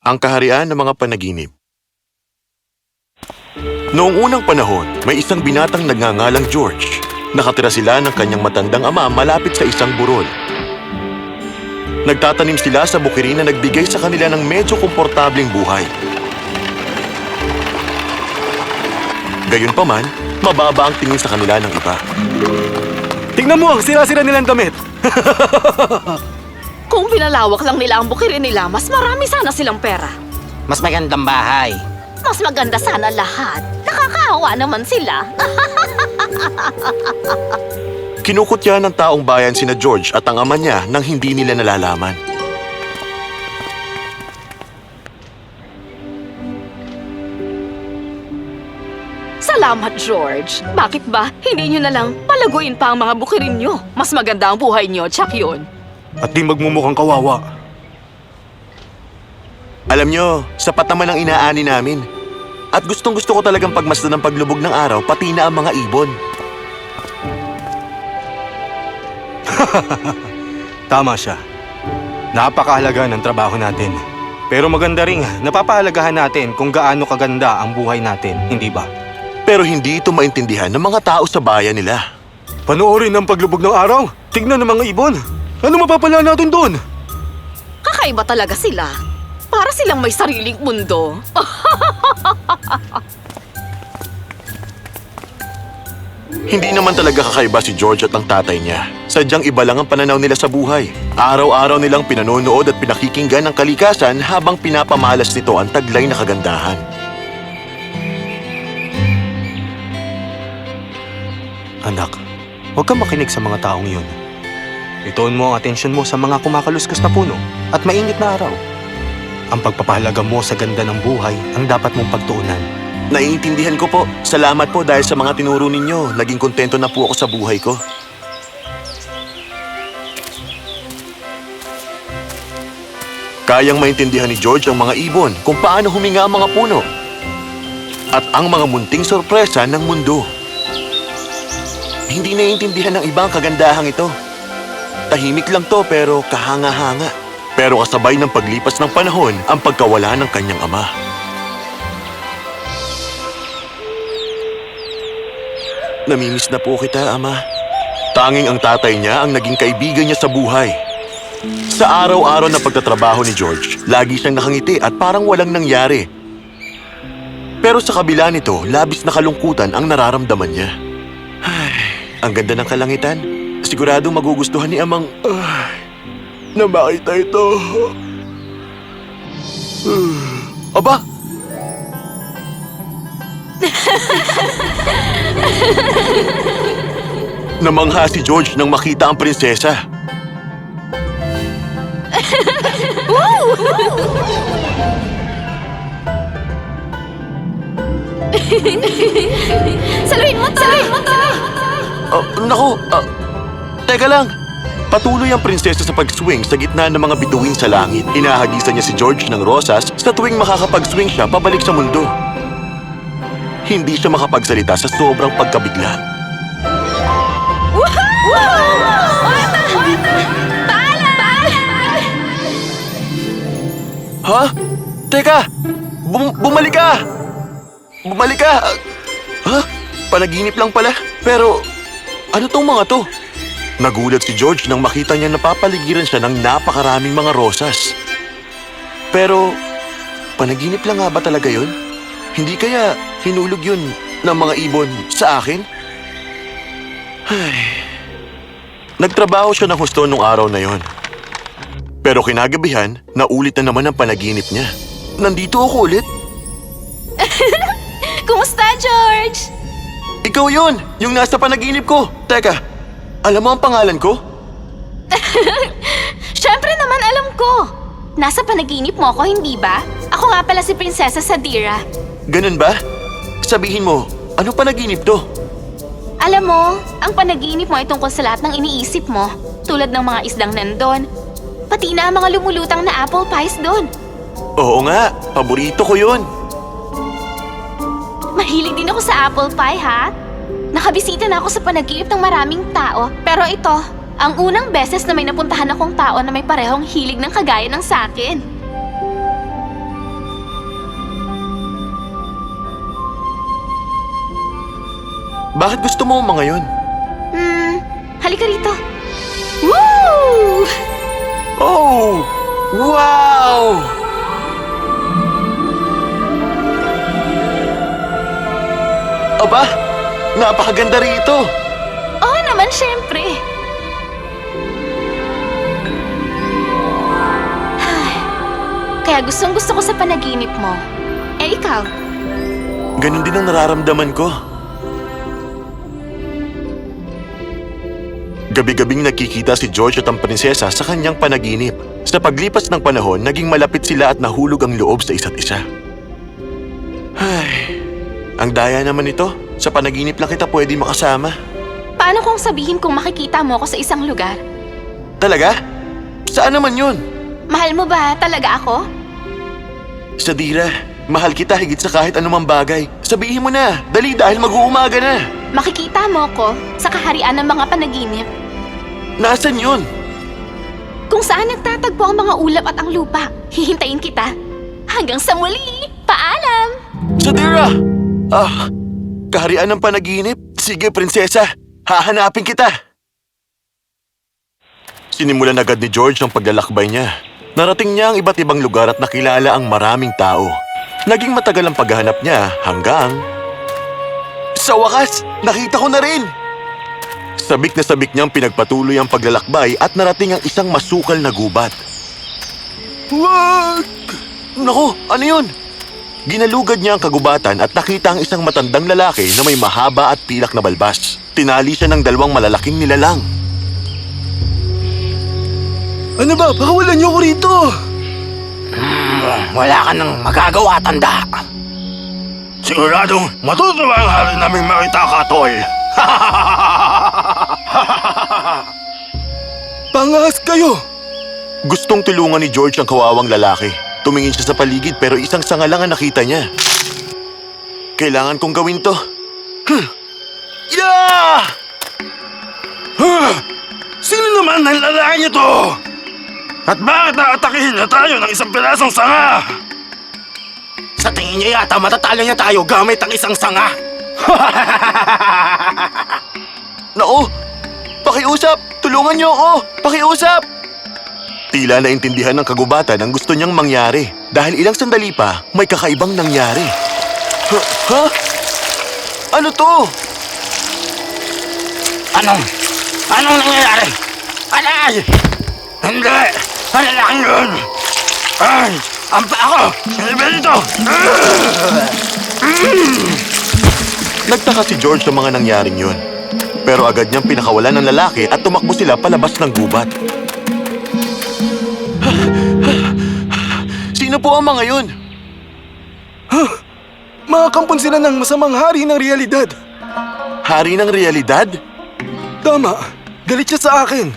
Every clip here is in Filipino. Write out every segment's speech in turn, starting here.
Ang kaharian ng mga panaginip. Noong unang panahon, may isang binatang nagngangalang George. Nakatira sila ng kanyang matandang ama malapit sa isang burol. Nagtatanim sila sa bukirin na nagbigay sa kanila ng medyo komportableng buhay. Gayunpaman, mababa ang tingin sa kanila ng iba. Tingnan mo ang sira-sira nilang damit! Kung pinalawak lang nila ang bukirin nila, mas marami sana silang pera. Mas magandang bahay. Mas maganda sana lahat. Nakakaawa naman sila. Kinukutya ng taong bayan sina George at ang ama niya nang hindi nila nalalaman. Salamat, George. Bakit ba hindi nyo na lang palaguin pa ang mga bukirin nyo? Mas maganda ang buhay nyo, tsak yun. At di magmumukhang kawawa. Alam nyo, sapat naman ang inaani namin. At gustong-gusto ko talagang pagmasdan ng paglubog ng araw, pati na ang mga ibon. Tama siya. Napakahalaga ng trabaho natin. Pero maganda ring napapahalagahan natin kung gaano kaganda ang buhay natin, hindi ba? Pero hindi ito maintindihan ng mga tao sa bayan nila. Panoorin ang paglubog ng araw. Tignan ng mga ibon. Ano mapapala natin doon? Kakaiba talaga sila. Para silang may sariling mundo. Hindi naman talaga kakaiba si George at ang tatay niya. Sadyang iba lang ang pananaw nila sa buhay. Araw-araw nilang pinanonood at pinakikinggan ang kalikasan habang pinapamalas nito ang taglay na kagandahan. Anak, huwag kang makinig sa mga taong yun. Ituon mo ang atensyon mo sa mga kumakaluskus na puno at mainit na araw. Ang pagpapahalaga mo sa ganda ng buhay ang dapat mong pagtuunan. Naiintindihan ko po. Salamat po dahil sa mga tinuro ninyo. Naging kontento na po ako sa buhay ko. Kayang maintindihan ni George ang mga ibon kung paano huminga ang mga puno. At ang mga munting sorpresa ng mundo. Hindi naiintindihan ng ibang kagandahang ito. Tahimik lang to pero kahanga-hanga. Pero kasabay ng paglipas ng panahon ang pagkawala ng kanyang ama. Namimiss na po kita, Ama. Tanging ang tatay niya ang naging kaibigan niya sa buhay. Sa araw-araw na pagtatrabaho ni George, lagi siyang nakangiti at parang walang nangyari. Pero sa kabila nito, labis na kalungkutan ang nararamdaman niya. Ay, ang ganda ng kalangitan. Siguradong magugustuhan ni Amang na makita ito. Aba! Namangha si George nang makita ang prinsesa. Saluhin mo to! Naku, teka lang. Patuloy ang prinsesa sa pag-swing sa gitna ng mga bituin sa langit. Inahagisan niya si George ng rosas sa tuwing makakapag-swing siya pabalik sa mundo. Hindi siya makapagsalita sa sobrang pagkabigla. Ha? Teka! Bumalik ka! Bumalik ka! Ha? Panaginip lang pala. Pero, ano tong mga to? Nagulat si George nang makita niya napapaligiran siya ng napakaraming mga rosas. Pero, panaginip lang nga ba talaga yun? Hindi kaya hinulog yun ng mga ibon sa akin? Ay. Nagtrabaho siya ng husto nung araw na yon. Pero kinagabihan, naulit na naman ang panaginip niya. Nandito ako ulit. Kumusta, George? Ikaw yun, yung nasa panaginip ko. Teka, alam mo ang pangalan ko? Siyempre naman alam ko. Nasa panaginip mo ako, hindi ba? Ako nga pala si Prinsesa Sadira. Ganun ba? Sabihin mo, ano panaginip to? Alam mo, ang panaginip mo ay tungkol sa lahat ng iniisip mo. Tulad ng mga isdang nandun. Pati na ang mga lumulutang na apple pies doon. Oo nga, paborito ko yun. Mahilig din ako sa apple pie, ha? Nakabisita na ako sa panaginip ng maraming tao. Pero ito, ang unang beses na may napuntahan akong tao na may parehong hilig ng kagaya ng sakin. Bakit gusto mo ang mga yun? Halika rito. Woo! Oh! Wow! Aba, napakaganda rito. Oo naman, syempre. Kaya gustong-gusto ko sa panaginip mo. Eh, ikaw? Ganon din ang nararamdaman ko. Gabi-gabing nakikita si George at ang prinsesa sa kanyang panaginip. Sa paglipas ng panahon, naging malapit sila at nahulog ang loob sa isa't isa. Ay, ang daya naman ito. Sa panaginip lang kita pwede makasama. Paano kung sabihin kung makikita mo ako sa isang lugar? Talaga? Saan naman yun? Mahal mo ba talaga ako? Sadira, mahal kita higit sa kahit anumang bagay. Sabihin mo na, dali dahil mag-uumaga na. Makikita mo ako sa kaharian ng mga panaginip. Nasaan yun? Kung saan nagtatagpo ang mga ulap at ang lupa, hihintayin kita. Hanggang sa muli! Paalam! Sadira! Kaharian ng panaginip? Sige, prinsesa. Hahanapin kita. Sinimulan agad ni George ang paglalakbay niya. Narating niya ang iba't ibang lugar at nakilala ang maraming tao. Naging matagal ang paghahanap niya hanggang... Sa wakas, nakita ko na rin! Sabik na sabik niyang pinagpatuloy ang paglalakbay at narating ang isang masukal na gubat. Wag! Naku, ano yun? Ginalugad niya ang kagubatan at nakita ang isang matandang lalaki na may mahaba at pilak na balbas. Tinali siya ng dalawang malalaking nilalang. Ano ba? Pakawalan niyo ko rito! Wala ka nang magagawa, tanda. Siguradong matutuwa ang hari naming makita ka, tol. Pangas kayo! Gustong tulungan ni George ang kawawang lalaki. Tumingin siya sa paligid pero isang sanga lang ang nakita niya. Kailangan kong gawin to. Yeah! Sino naman ang lalaki ito? At bakit naatakihin na tayo ng isang pirasong sanga? Sa tingin niya yata matatalo niya tayo gamit ang isang sanga. Nako! Pakiusap! Tulungan niyo ako! Pakiusap! Tila naintindihan ng kagubatan ang gusto niyang mangyari. Dahil ilang sandali pa, may kakaibang nangyari. Ha? Ano to? Anong nangyayari? Aray! Hindi! Ang lalaking yun! Ay! Ang paa ko! Silbi nito! Nagtaka si George sa mga nangyaring yun. Pero agad niyang pinakawalan ng lalaki at tumakbo sila palabas ng gubat. Sino po ang mga yun? Makakampon sila ng masamang hari ng realidad. Hari ng realidad? Tama. Galit siya sa akin.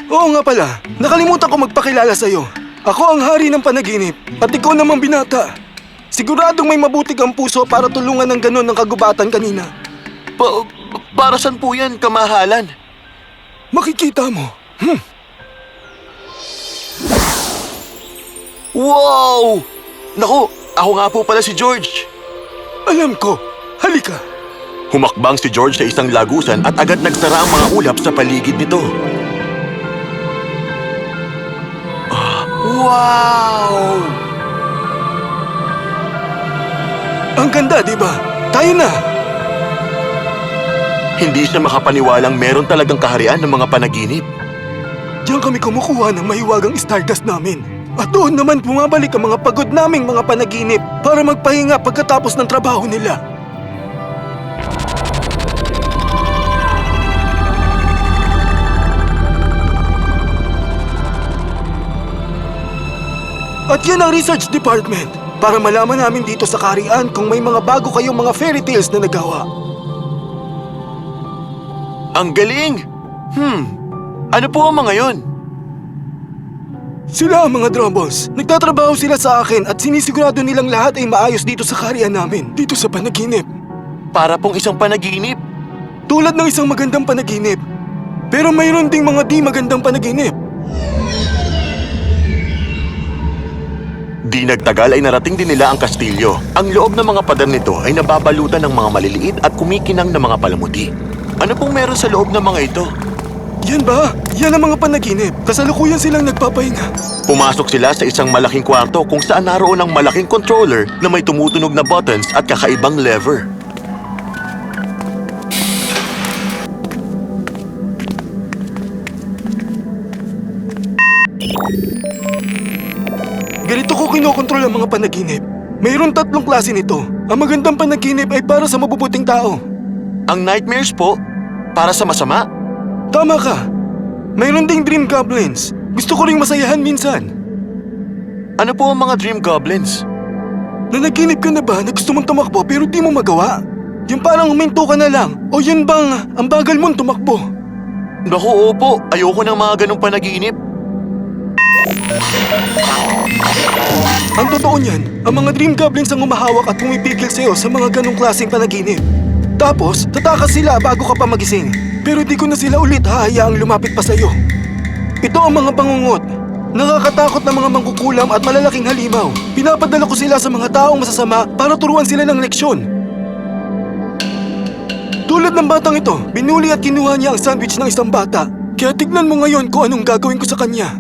Oo nga pala. Nakalimutan ko magpakilala sa'yo. Ako ang hari ng panaginip at ikaw namang binata. Siguradong may mabuti kang puso para tulungan ng ganon ng kagubatan kanina. Para saan po yan, kamahalan? Makikita mo. Wow! Naku, ako nga po pala si George. Alam ko. Halika. Humakbang si George sa isang lagusan at agad nagsara ang mga ulap sa paligid nito. Wow! Ang ganda, di ba? Tayo na. Hindi siya makapaniwalang meron talagang kaharian ng mga panaginip. Diyan kami kumukuha ng mahiwagang stardust namin. At doon naman bumabalik ang mga pagod naming mga panaginip para magpahinga pagkatapos ng trabaho nila. At yan ang research department para malaman namin dito sa kaharian kung may mga bago kayong mga fairy tales na nagawa. Ang galing! Ano po ang mga yon? Sila ang mga Drumballs. Nagtatrabaho sila sa akin at sinisigurado nilang lahat ay maayos dito sa kaharian namin, dito sa panaginip. Para pong isang panaginip. Tulad ng isang magandang panaginip. Pero mayroon ding mga di magandang panaginip. Di Di nagtagal ay narating din nila ang kastilyo. Ang loob ng mga pader nito ay nababalutan ng mga maliliit at kumikinang na mga palamuti. Ano pong meron sa loob ng mga ito? Yan ba? Yan ang mga panaginip. Kasalukuyan silang nagpapahinga. Pumasok sila sa isang malaking kwarto kung saan naroon ang malaking controller na may tumutunog na buttons at kakaibang lever. Ganito ko kinokontrol ang mga panaginip. Mayroon 3 klase nito. Ang magandang panaginip ay para sa mabubuting tao. Ang nightmares po, para sa masama. Tama ka. Mayroon ding dream goblins. Gusto ko ring masayahan minsan. Ano po ang mga dream goblins? Nanaginip ka na ba na gusto mong tumakbo pero di mo magawa? Yung parang huminto ka na lang. O yun bang ang bagal mong tumakbo? Naku, opo. Ayoko ng mga ganong panaginip. Ang totoo niyan, ang mga dream goblins ang humahawak at pumipigil sa'yo sa mga ganong klaseng panaginip. Tapos, tatakas sila bago ka pa magising. Pero di ko na sila ulit hahayaang lumapit pa sa'yo. Ito ang mga bangungot. Nakakatakot na mga mangkukulam at malalaking halimaw. Pinapadala ko sila sa mga taong masasama para turuan sila ng leksyon. Tulad ng batang ito, binuli at kinuha niya ang sandwich ng isang bata. Kaya tignan mo ngayon kung anong gagawin ko sa kanya.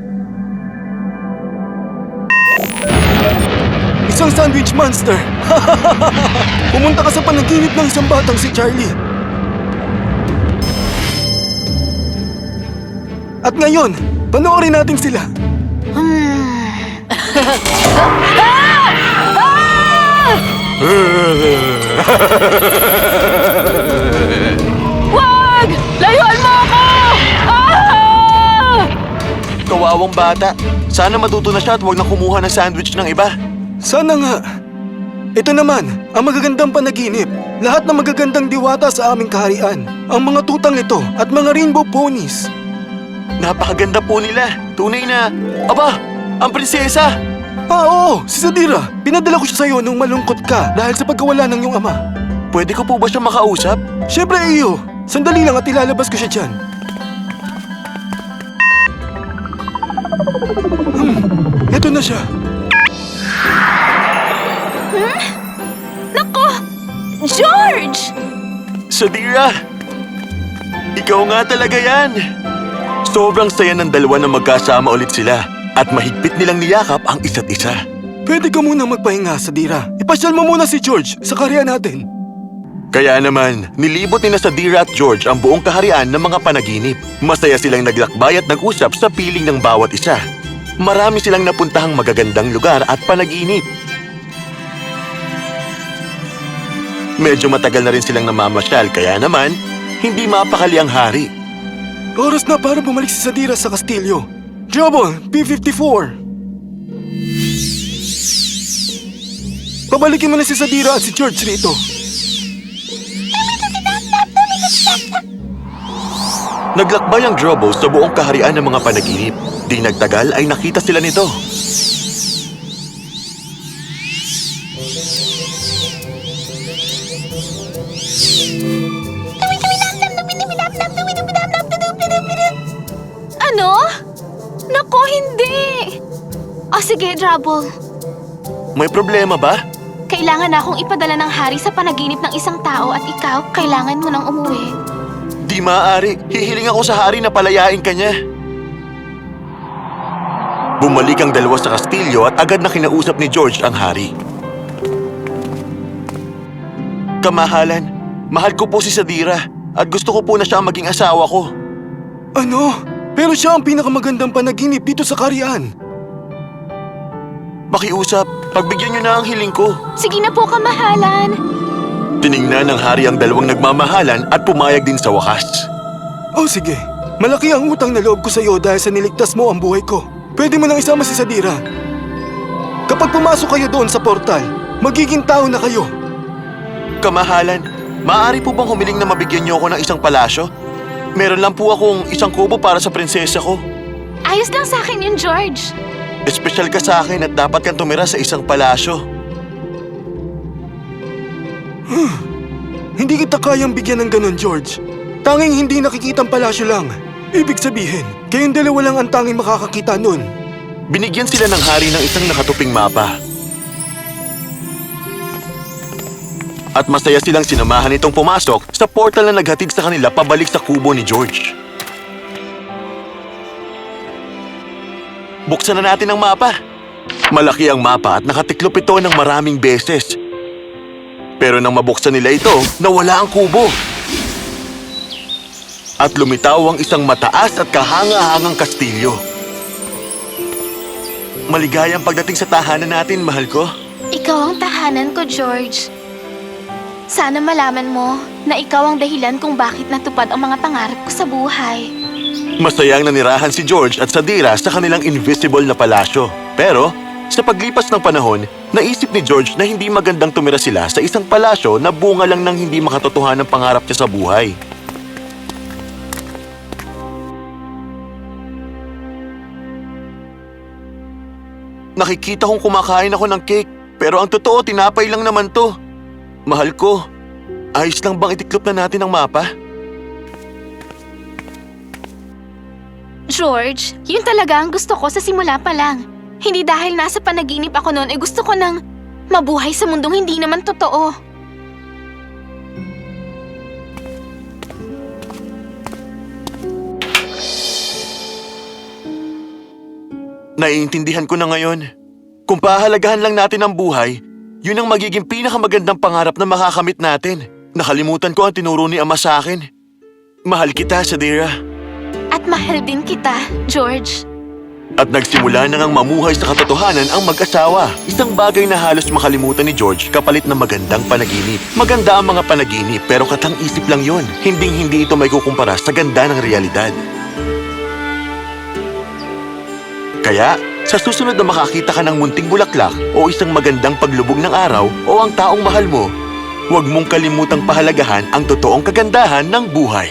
Isang sandwich monster! Pumunta ka sa panaginip ng isang batang si Charlie. At ngayon, panoorin natin sila. Wag! Layuan mo ako! Ah! Kawawang bata. Sana matuto na siya at huwag na kumuha ng sandwich ng iba. Sana nga. Ito naman, ang magagandang panaginip. Lahat ng magagandang diwata sa aming kaharian. Ang mga tutang ito at mga rainbow ponies. Napakaganda po nila. Tunay na... Aba! Ang prinsesa! Oo, si Sadira. Pinadala ko siya sa'yo nung malungkot ka dahil sa pagkawala ng iyong ama. Pwede ko po ba siya makausap? Siyempre iyo. Sandali lang at ilalabas ko siya dyan. Eto na siya. Nako! George! Sadira! Ikaw nga talaga yan! Sobrang saya ng dalawa na magkasama ulit sila at mahigpit nilang niyakap ang isa't isa. Pwede ka muna magpahinga, Sadira. Ipasyal mo muna si George sa kaharian natin. Kaya naman, nilibot ni na Sadira at George ang buong kaharian ng mga panaginip. Masaya silang naglakbay at nag-usap sa piling ng bawat isa. Marami silang napuntahang magagandang lugar at panaginip. Medyo matagal na rin silang namamasyal kaya naman, hindi mapakali ang hari. Oras na para bumalik si Sadira sa kastilyo. Trouble, P-54. Pabalikin mo na si Sadira at si George rito. Naglakbay ang Drobo sa buong kaharian ng mga panaginip. Di nagtagal ay nakita sila nito. Ano? Nako, hindi! O sige, Trouble. May problema ba? Kailangan na akong ipadala ng hari sa panaginip ng isang tao at ikaw, kailangan mo nang umuwi. Di maaari. Hihiling ako sa hari na palayain ka niya. Bumalik ang dalawa sa kastilyo at agad na kinausap ni George ang hari. Kamahalan, mahal ko po si Sadira at gusto ko po na siya ang maging asawa ko. Ano? Pero siya ang pinakamagandang panaginip dito sa kaharian. Pakiusap, pagbigyan niyo na ang hiling ko. Sige na po, kamahalan. Tiningnan ng hari ang dalawang nagmamahalan at pumayag din sa wakas. Oh sige, malaki ang utang na loob ko sa iyo dahil sa niligtas mo ang buhay ko. Pwede mo nang isama si Sadira. Kapag pumasok kayo doon sa portal, magiging tao na kayo. Kamahalan, maaari po bang humiling na mabigyan niyo ako ng isang palasyo? Meron lang po akong isang kubo para sa prinsesa ko. Ayos lang sa akin yun, George. Espesyal ka sa akin at dapat kang tumira sa isang palasyo. Hindi kita kayang bigyan ng ganon, George. Tanging hindi nakikitang palasyo lang. Ibig sabihin, kayong dalawa lang ang tanging makakakita nun. Binigyan sila ng hari ng isang nakatuping mapa. At masaya silang sinamahan itong pumasok sa portal na naghatid sa kanila pabalik sa kubo ni George. Buksan na natin ang mapa. Malaki ang mapa at nakatiklop ito ng maraming beses. Pero nang mabuksan nila ito, nawala ang kubo. At lumitaw ang isang mataas at kahanga-hangang kastilyo. Maligayang pagdating sa tahanan natin, mahal ko. Ikaw ang tahanan ko, George. Sana malaman mo na ikaw ang dahilan kung bakit natupad ang mga pangarap ko sa buhay. Masayang nanirahan si George at Sadira sa kanilang invisible na palasyo. Pero, sa paglipas ng panahon, naisip ni George na hindi magandang tumira sila sa isang palasyo na bunga lang ng hindi makatotohanan ng pangarap niya sa buhay. Nakikita kong kumakain ako ng cake, pero ang totoo, tinapay lang naman to. Mahal ko, ayos lang bang itiklop na natin ang mapa? George, yun talaga ang gusto ko sa simula pa lang. Hindi dahil nasa panaginip ako noon, gusto ko nang mabuhay sa mundong hindi naman totoo. Naiintindihan ko na ngayon. Kung pahalagahan lang natin ang buhay, yun ang magiging pinakamagandang pangarap na makakamit natin. Nakalimutan ko ang tinuro ni Ama sa akin. Mahal kita, Sadira. At mahal din kita, George. At nagsimula na ngang mamuhay sa katotohanan ang mag-asawa. Isang bagay na halos makalimutan ni George kapalit ng magandang panaginip. Maganda ang mga panaginip pero katang-isip lang yon. Hinding-hindi ito may kukumpara sa ganda ng realidad. Kaya, sa susunod na makakita ka ng munting bulaklak o isang magandang paglubog ng araw o ang taong mahal mo, huwag mong kalimutang pahalagahan ang totoong kagandahan ng buhay.